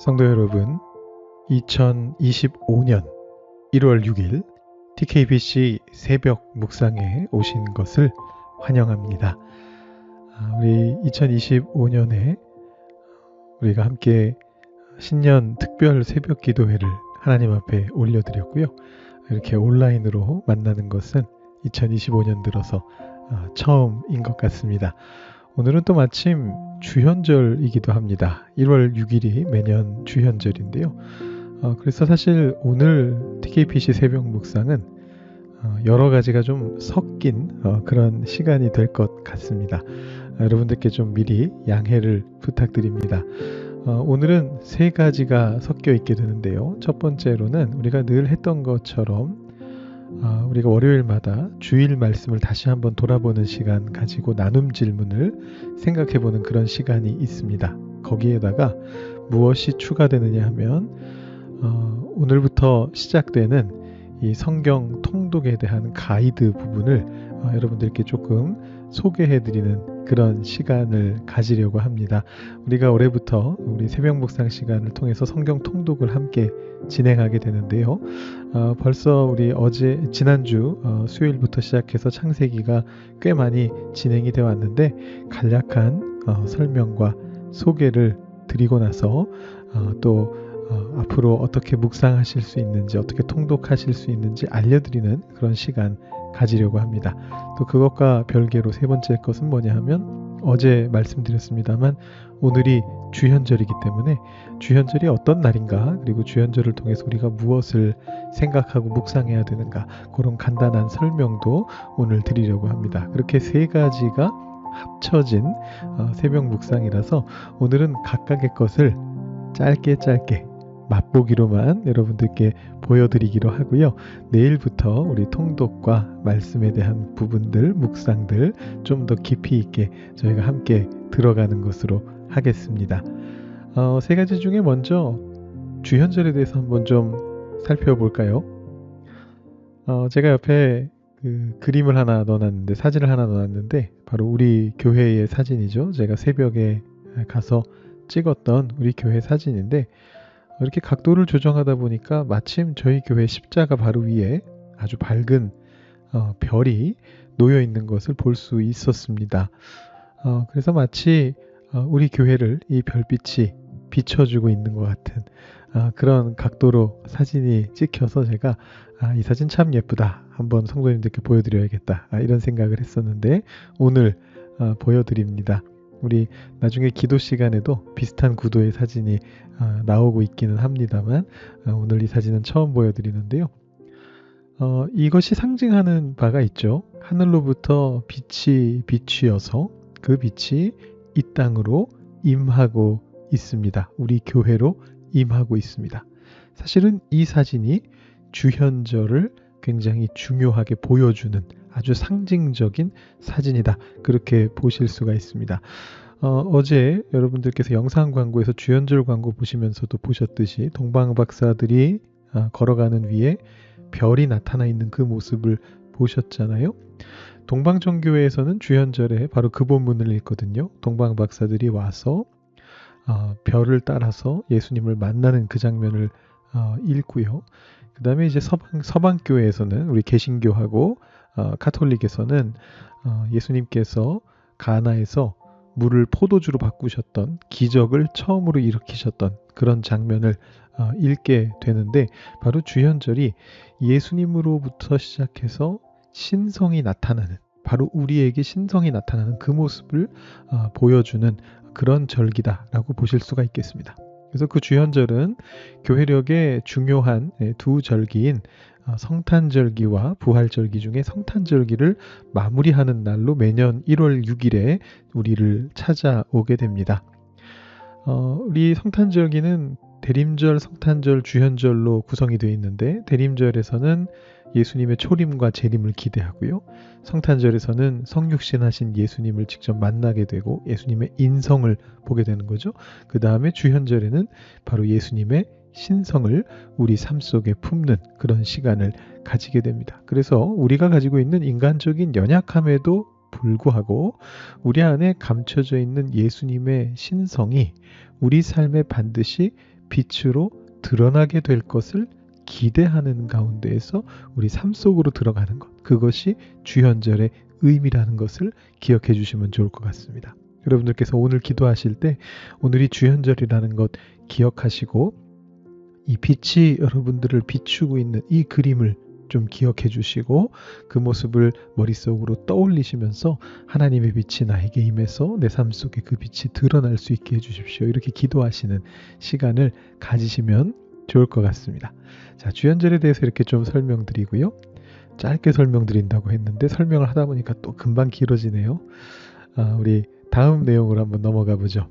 성도 여러분, 2025년 1월 6일 TKBC 새벽 묵상에 오신 것을 환영합니다. 우리 2025년에 우리가 함께 신년 특별 새벽 기도회를 하나님 앞에 올려드렸고요. 이렇게 온라인으로 만나는 것은 2025년 들어서 처음인 것 같습니다. 오늘은 또 마침 주현절이기도 합니다. 1월 6일이 매년 주현절인데요. 그래서 사실 오늘 TKBC 새벽 묵상은 여러 가지가 좀 섞인 그런 시간이 될 것 같습니다. 여러분들께 좀 미리 양해를 부탁드립니다. 오늘은 세 가지가 섞여 있게 되는데요. 첫 번째로는 우리가 늘 했던 것처럼 우리가 월요일마다 주일 말씀을 다시 한번 돌아보는 시간 가지고 나눔 질문을 생각해보는 그런 시간이 있습니다. 거기에다가 무엇이 추가되느냐 하면 오늘부터 시작되는 이 성경 통독에 대한 가이드 부분을 여러분들께 조금 소개해드리는 그런 시간을 가지려고 합니다. 우리가 올해부터 우리 새벽 묵상 시간을 통해서 성경 통독을 함께 진행하게 되는데요. 벌써 우리 지난주 수요일부터 시작해서 창세기가 꽤 많이 진행이 되어 왔는데 간략한 설명과 소개를 드리고 나서 또 앞으로 어떻게 묵상하실 수 있는지, 어떻게 통독하실 수 있는지 알려드리는 그런 시간 가지려고 합니다. 또 그것과 별개로 세 번째 것은 뭐냐 하면 어제 말씀드렸습니다만 오늘이 주현절이기 때문에 주현절이 어떤 날인가, 그리고 주현절을 통해서 우리가 무엇을 생각하고 묵상해야 되는가, 그런 간단한 설명도 오늘 드리려고 합니다. 그렇게 세 가지가 합쳐진 새벽 묵상이라서 오늘은 각각의 것을 짧게 맛보기로만 여러분들께 보여드리기로 하고요. 내일부터 우리 통독과 말씀에 대한 부분들, 묵상들 좀 더 깊이 있게 저희가 함께 들어가는 것으로 하겠습니다. 세 가지 중에 먼저 주현절에 대해서 한번 좀 살펴볼까요? 제가 옆에 그림을 하나 넣어놨는데, 사진을 하나 넣어놨는데 바로 우리 교회의 사진이죠. 제가 새벽에 가서 찍었던 우리 교회 사진인데 이렇게 각도를 조정하다 보니까 마침 저희 교회 십자가 바로 위에 아주 밝은 별이 놓여 있는 것을 볼 수 있었습니다. 그래서 마치 우리 교회를 이 별빛이 비춰주고 있는 것 같은 그런 각도로 사진이 찍혀서 제가 이 사진 참 예쁘다, 한번 성도님들께 보여드려야겠다, 이런 생각을 했었는데 오늘 보여드립니다. 우리 나중에 기도 시간에도 비슷한 구도의 사진이 나오고 있기는 합니다만 오늘 이 사진은 처음 보여드리는데요. 이것이 상징하는 바가 있죠. 하늘로부터 빛이 비추어서 그 빛이 이 땅으로 임하고 있습니다. 우리 교회로 임하고 있습니다. 사실은 이 사진이 주현절을 굉장히 중요하게 보여주는 아주 상징적인 사진이다, 그렇게 보실 수가 있습니다. 어제 여러분들께서 영상 광고에서 주현절 광고 보시면서도 보셨듯이 동방 박사들이 걸어가는 위에 별이 나타나 있는 그 모습을 보셨잖아요. 동방정교회에서는 주현절에 바로 그 본문을 읽거든요. 동방 박사들이 와서 별을 따라서 예수님을 만나는 그 장면을 읽고요. 그 다음에 이제 서방교회에서는 우리 개신교하고 카톨릭에서는 예수님께서 가나에서 물을 포도주로 바꾸셨던 기적을 처음으로 일으키셨던 그런 장면을 읽게 되는데 바로 주현절이 예수님으로부터 시작해서 신성이 나타나는, 바로 우리에게 신성이 나타나는 그 모습을 보여주는 그런 절기다라고 보실 수가 있겠습니다. 그래서 그 주현절은 교회력의 중요한 두 절기인 성탄절기와 부활절기 중에 성탄절기를 마무리하는 날로 매년 1월 6일에 우리를 찾아오게 됩니다. 우리 성탄절기는 대림절, 성탄절, 주현절로 구성이 되어 있는데 대림절에서는 예수님의 초림과 재림을 기대하고요. 성탄절에서는 성육신하신 예수님을 직접 만나게 되고 예수님의 인성을 보게 되는 거죠. 그 다음에 주현절에는 바로 예수님의 신성을 우리 삶 속에 품는 그런 시간을 가지게 됩니다. 그래서 우리가 가지고 있는 인간적인 연약함에도 불구하고 우리 안에 감춰져 있는 예수님의 신성이 우리 삶에 반드시 빛으로 드러나게 될 것을 기대하는 가운데에서 우리 삶 속으로 들어가는 것, 그것이 주현절의 의미라는 것을 기억해 주시면 좋을 것 같습니다. 여러분들께서 오늘 기도하실 때 오늘이 주현절이라는 것 기억하시고 이 빛이 여러분들을 비추고 있는 이 그림을 좀 기억해 주시고 그 모습을 머릿속으로 떠올리시면서 하나님의 빛이 나에게 임해서 내 삶 속에 그 빛이 드러날 수 있게 해주십시오. 이렇게 기도하시는 시간을 가지시면 좋을 것 같습니다. 자, 주현절에 대해서 이렇게 좀 설명드리고요. 짧게 설명드린다고 했는데 설명을 하다 보니까 또 금방 길어지네요. 우리 다음 내용으로 한번 넘어가 보죠.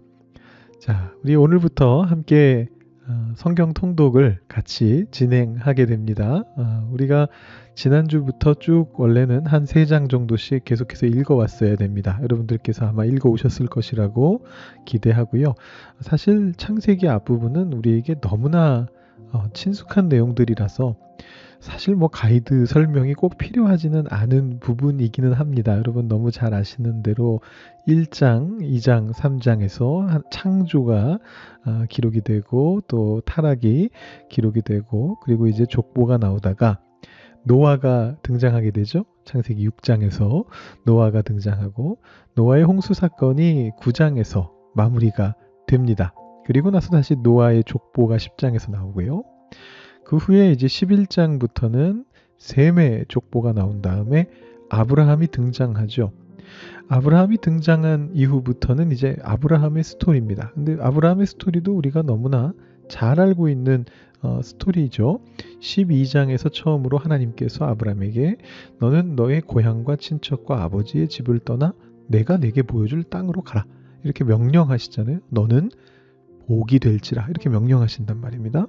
자, 우리 오늘부터 함께 성경 통독을 같이 진행하게 됩니다. 우리가 지난주부터 쭉 원래는 한 3장 정도씩 계속해서 읽어왔어야 됩니다. 여러분들께서 아마 읽어오셨을 것이라고 기대하고요. 사실 창세기 앞부분은 우리에게 너무나 친숙한 내용들이라서 사실 뭐 가이드 설명이 꼭 필요하지는 않은 부분이기는 합니다. 여러분 너무 잘 아시는 대로 1장, 2장, 3장에서 창조가 기록이 되고 또 타락이 기록이 되고 그리고 이제 족보가 나오다가 노아가 등장하게 되죠. 창세기 6장에서 노아가 등장하고 노아의 홍수 사건이 9장에서 마무리가 됩니다. 그리고 나서 다시 노아의 족보가 10장에서 나오고요. 그 후에 이제 11장부터는 셈의 족보가 나온 다음에 아브라함이 등장하죠. 아브라함이 등장한 이후부터는 이제 아브라함의 스토리입니다. 근데 아브라함의 스토리도 우리가 너무나 잘 알고 있는 스토리죠. 12장에서 처음으로 하나님께서 아브라함에게 너는 너의 고향과 친척과 아버지의 집을 떠나 내가 내게 보여줄 땅으로 가라. 이렇게 명령하시잖아요. 너는 복이 될지라 이렇게 명령하신단 말입니다.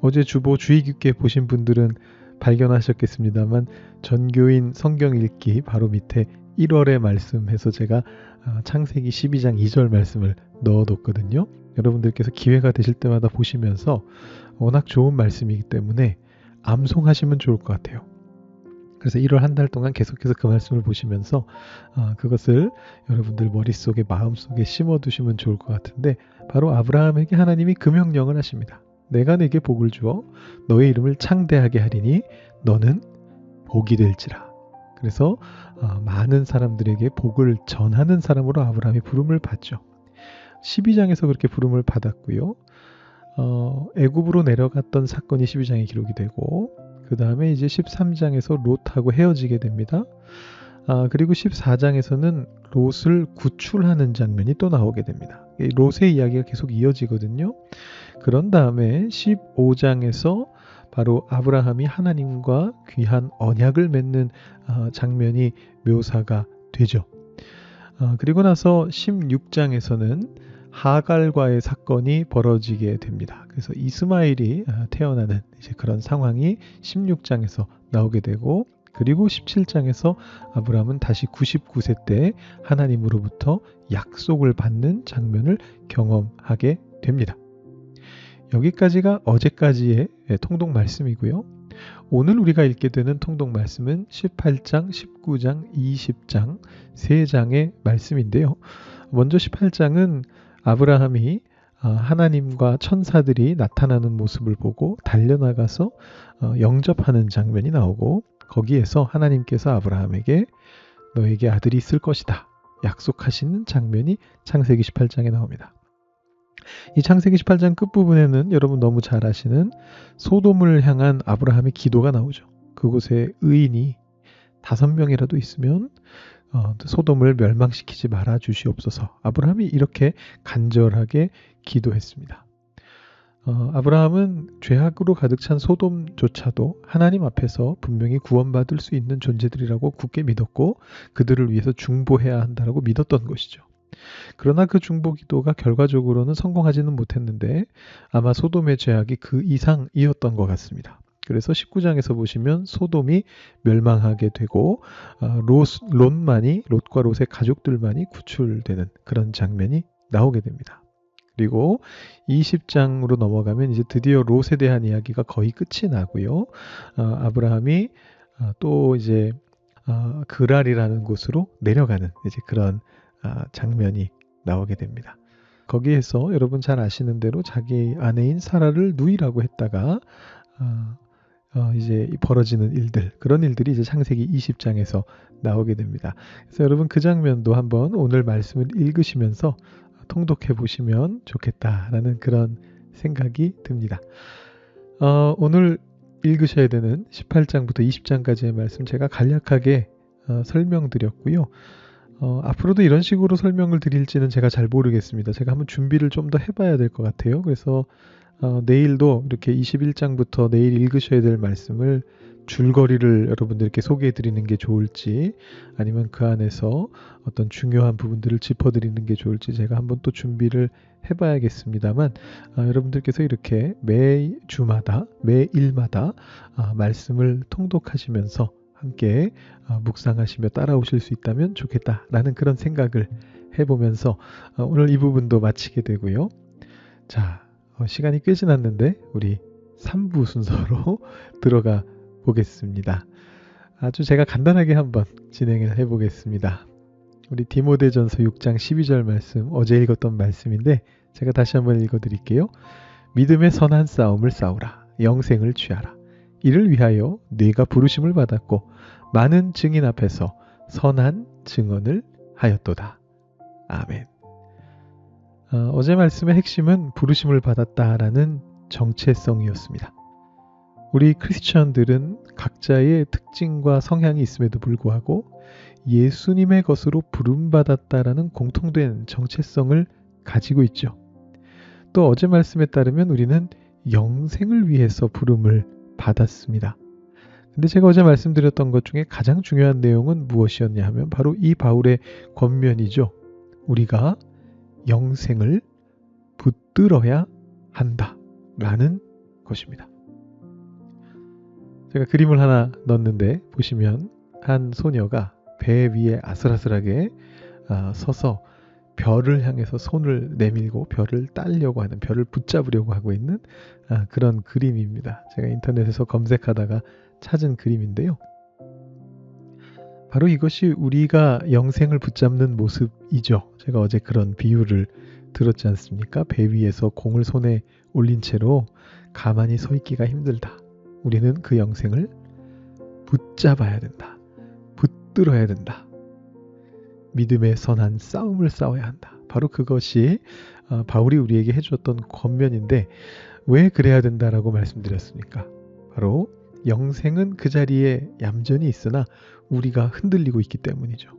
어제 주보 주의 깊게 보신 분들은 발견하셨겠습니다만 전교인 성경 읽기 바로 밑에 1월의 말씀해서 제가 창세기 12장 2절 말씀을 넣어뒀거든요. 여러분들께서 기회가 되실 때마다 보시면서 워낙 좋은 말씀이기 때문에 암송하시면 좋을 것 같아요. 그래서 1월 한 달 동안 계속해서 그 말씀을 보시면서 그것을 여러분들 머릿속에 마음속에 심어두시면 좋을 것 같은데 바로 아브라함에게 하나님이 그 명령을 하십니다. 내가 내게 복을 주어 너의 이름을 창대하게 하리니 너는 복이 될지라. 그래서 많은 사람들에게 복을 전하는 사람으로 아브라함이 부름을 받죠. 12장에서 그렇게 부름을 받았고요. 애굽으로 내려갔던 사건이 12장에 기록이 되고 그 다음에 이제 13장에서 롯하고 헤어지게 됩니다. 그리고 14장에서는 롯을 구출하는 장면이 또 나오게 됩니다. 롯의 이야기가 계속 이어지거든요. 그런 다음에 15장에서 바로 아브라함이 하나님과 귀한 언약을 맺는 장면이 묘사가 되죠. 그리고 나서 16장에서는 하갈과의 사건이 벌어지게 됩니다. 그래서 이스마엘이 태어나는 이제 그런 상황이 16장에서 나오게 되고 그리고 17장에서 아브라함은 다시 99세 때 하나님으로부터 약속을 받는 장면을 경험하게 됩니다. 여기까지가 어제까지의 통독 말씀이고요. 오늘 우리가 읽게 되는 통독 말씀은 18장, 19장, 20장 3장의 말씀인데요. 먼저 18장은 아브라함이 하나님과 천사들이 나타나는 모습을 보고 달려나가서 영접하는 장면이 나오고 거기에서 하나님께서 아브라함에게 너에게 아들이 있을 것이다 약속하시는 장면이 창세기 18장에 나옵니다. 이 창세기 18장 끝부분에는 여러분 너무 잘 아시는 소돔을 향한 아브라함의 기도가 나오죠. 그곳에 의인이 5명이라도 있으면 소돔을 멸망시키지 말아 주시옵소서. 아브라함이 이렇게 간절하게 기도했습니다. 아브라함은 죄악으로 가득 찬 소돔조차도 하나님 앞에서 분명히 구원받을 수 있는 존재들이라고 굳게 믿었고 그들을 위해서 중보해야 한다고 믿었던 것이죠. 그러나 그 중보 기도가 결과적으로는 성공하지는 못했는데 아마 소돔의 죄악이 그 이상이었던 것 같습니다. 그래서 19장에서 보시면 소돔이 멸망하게 되고 롯과 롯의 가족들만이 구출되는 그런 장면이 나오게 됩니다. 그리고 20장으로 넘어가면 이제 드디어 롯에 대한 이야기가 거의 끝이 나고요. 아브라함이 또 이제 그랄이라는 곳으로 내려가는 이제 그런 장면이 나오게 됩니다. 거기에서 여러분 잘 아시는 대로 자기 아내인 사라를 누이라고 했다가 이제 벌어지는 일들, 그런 일들이 이제 창세기 20장에서 나오게 됩니다. 그래서 여러분 그 장면도 한번 오늘 말씀을 읽으시면서 통독해 보시면 좋겠다라는 그런 생각이 듭니다. 오늘 읽으셔야 되는 18장부터 20장까지의 말씀 제가 간략하게 설명드렸고요. 앞으로도 이런 식으로 설명을 드릴지는 제가 잘 모르겠습니다. 제가 한번 준비를 좀 더 해봐야 될 것 같아요. 그래서 내일도 이렇게 21장부터 내일 읽으셔야 될 말씀을 줄거리를 여러분들께 소개해 드리는 게 좋을지, 아니면 그 안에서 어떤 중요한 부분들을 짚어 드리는 게 좋을지 제가 한번 또 준비를 해봐야겠습니다만, 여러분들께서 이렇게 매주마다 매일마다 말씀을 통독하시면서 함께 묵상하시며 따라오실 수 있다면 좋겠다라는 그런 생각을 해보면서 오늘 이 부분도 마치게 되고요. 자, 시간이 꽤 지났는데 우리 3부 순서로 들어가 보겠습니다. 아주 제가 간단하게 한번 진행을 해보겠습니다. 우리 디모데전서 6장 12절 말씀, 어제 읽었던 말씀인데 제가 다시 한번 읽어드릴게요. 믿음의 선한 싸움을 싸우라. 영생을 취하라. 이를 위하여 네가 부르심을 받았고 많은 증인 앞에서 선한 증언을 하였도다. 아멘. 어제 말씀의 핵심은 부르심을 받았다라는 정체성이었습니다. 우리 크리스천들은 각자의 특징과 성향이 있음에도 불구하고 예수님의 것으로 부름받았다라는 공통된 정체성을 가지고 있죠. 또 어제 말씀에 따르면 우리는 영생을 위해서 부름을 받았습니다. 근데 제가 어제 말씀드렸던 것 중에 가장 중요한 내용은 무엇이었냐 하면 바로 이 바울의 권면이죠. 우리가 영생을 붙들어야 한다라는 것입니다. 제가 그림을 하나 넣었는데 보시면 한 소녀가 배 위에 아슬아슬하게 서서 별을 향해서 손을 내밀고 별을 따려고 하는, 별을 붙잡으려고 하고 있는 그런 그림입니다. 제가 인터넷에서 검색하다가 찾은 그림인데요. 바로 이것이 우리가 영생을 붙잡는 모습이죠. 제가 어제 그런 비유를 들었지 않습니까? 배 위에서 공을 손에 올린 채로 가만히 서 있기가 힘들다. 우리는 그 영생을 붙잡아야 된다. 붙들어야 된다. 믿음의 선한 싸움을 싸워야 한다. 바로 그것이 바울이 우리에게 해주었던 권면인데, 왜 그래야 된다라고 말씀드렸습니까? 바로 영생은 그 자리에 얌전히 있으나 우리가 흔들리고 있기 때문이죠.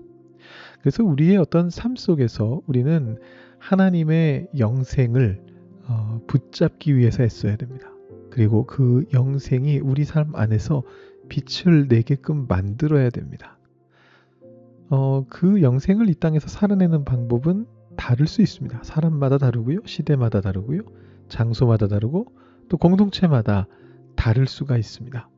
그래서 우리의 어떤 삶 속에서 우리는 하나님의 영생을 붙잡기 위해서 애써야 됩니다. 그리고 그 영생이 우리 삶 안에서 빛을 내게끔 만들어야 됩니다. 그 영생을 이 땅에서 살아내는 방법은 다를 수 있습니다. 사람마다 다르고요. 시대마다 다르고요. 장소마다 다르고 또 공동체마다 다를 수가 있습니다.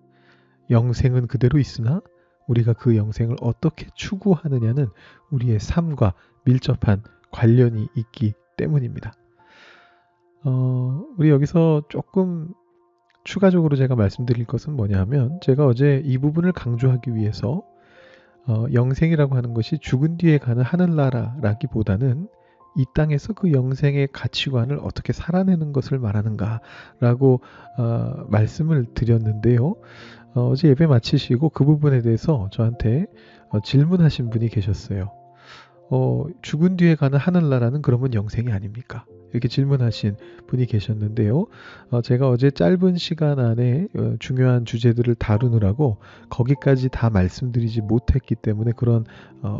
영생은 그대로 있으나 우리가 그 영생을 어떻게 추구하느냐는 우리의 삶과 밀접한 관련이 있기 때문입니다. 우리 여기서 조금 추가적으로 제가 말씀드릴 것은 뭐냐 하면, 제가 어제 이 부분을 강조하기 위해서 영생이라고 하는 것이 죽은 뒤에 가는 하늘나라라기보다는 이 땅에서 그 영생의 가치관을 어떻게 살아내는 것을 말하는가라고 말씀을 드렸는데요. 어제 예배 마치시고 그 부분에 대해서 저한테 질문하신 분이 계셨어요. 죽은 뒤에 가는 하늘나라는 그러면 영생이 아닙니까? 이렇게 질문하신 분이 계셨는데요. 제가 어제 짧은 시간 안에 중요한 주제들을 다루느라고 거기까지 다 말씀드리지 못했기 때문에 그런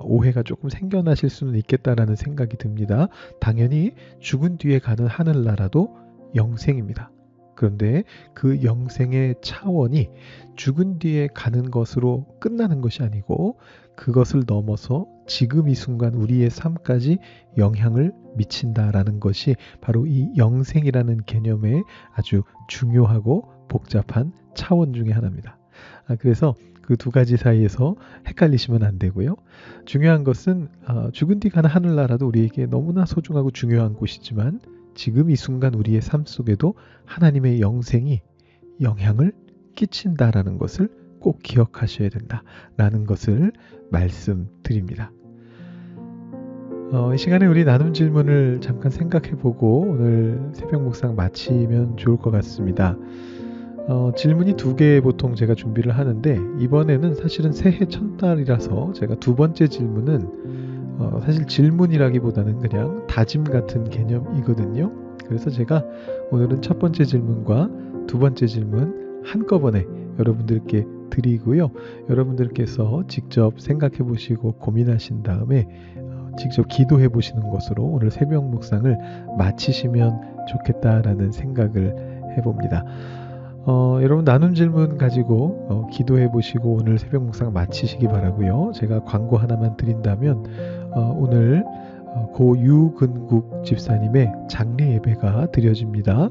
오해가 조금 생겨나실 수는 있겠다라는 생각이 듭니다. 당연히 죽은 뒤에 가는 하늘나라도 영생입니다. 그런데 그 영생의 차원이 죽은 뒤에 가는 것으로 끝나는 것이 아니고 그것을 넘어서 지금 이 순간 우리의 삶까지 영향을 미친다라는 것이 바로 이 영생이라는 개념의 아주 중요하고 복잡한 차원 중에 하나입니다. 그래서 그 두 가지 사이에서 헷갈리시면 안 되고요. 중요한 것은 죽은 뒤 가는 하늘나라도 우리에게 너무나 소중하고 중요한 곳이지만 지금 이 순간 우리의 삶 속에도 하나님의 영생이 영향을 끼친다라는 것을 꼭 기억하셔야 된다라는 것을 말씀드립니다. 이 시간에 우리 나눔 질문을 잠깐 생각해보고 오늘 새벽 묵상 마치면 좋을 것 같습니다. 질문이 2개 보통 제가 준비를 하는데 이번에는 사실은 새해 첫날이라서 제가 2번째 질문은 사실 질문이라기보다는 그냥 다짐 같은 개념이거든요. 그래서 제가 오늘은 첫 번째 질문과 2번째 질문 한꺼번에 여러분들께 드리고요. 여러분들께서 직접 생각해 보시고 고민하신 다음에 직접 기도해 보시는 것으로 오늘 새벽 묵상을 마치시면 좋겠다라는 생각을 해봅니다. 여러분 나눔 질문 가지고 기도해 보시고 오늘 새벽 묵상 마치시기 바라고요. 제가 광고 하나만 드린다면 오늘 고 유근국 집사님의 장례 예배가 드려집니다.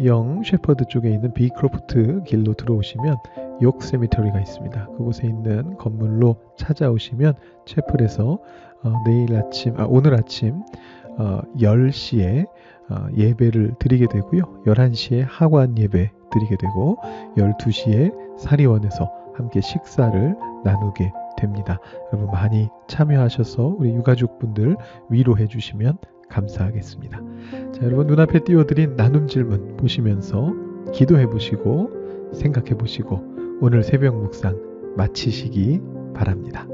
영 셰퍼드 쪽에 있는 비크로프트 길로 들어오시면 욕 세미터리가 있습니다. 그곳에 있는 건물로 찾아오시면 채플에서 오늘 아침 10시에 예배를 드리게 되고요. 11시에 하관 예배 드리게 되고 12시에 사리원에서 함께 식사를 나누게 됩니다. 여러분 많이 참여하셔서 우리 유가족분들 위로해 주시면 감사하겠습니다. 자, 여러분 눈앞에 띄워드린 나눔 질문 보시면서 기도해 보시고 생각해 보시고 오늘 새벽 묵상 마치시기 바랍니다.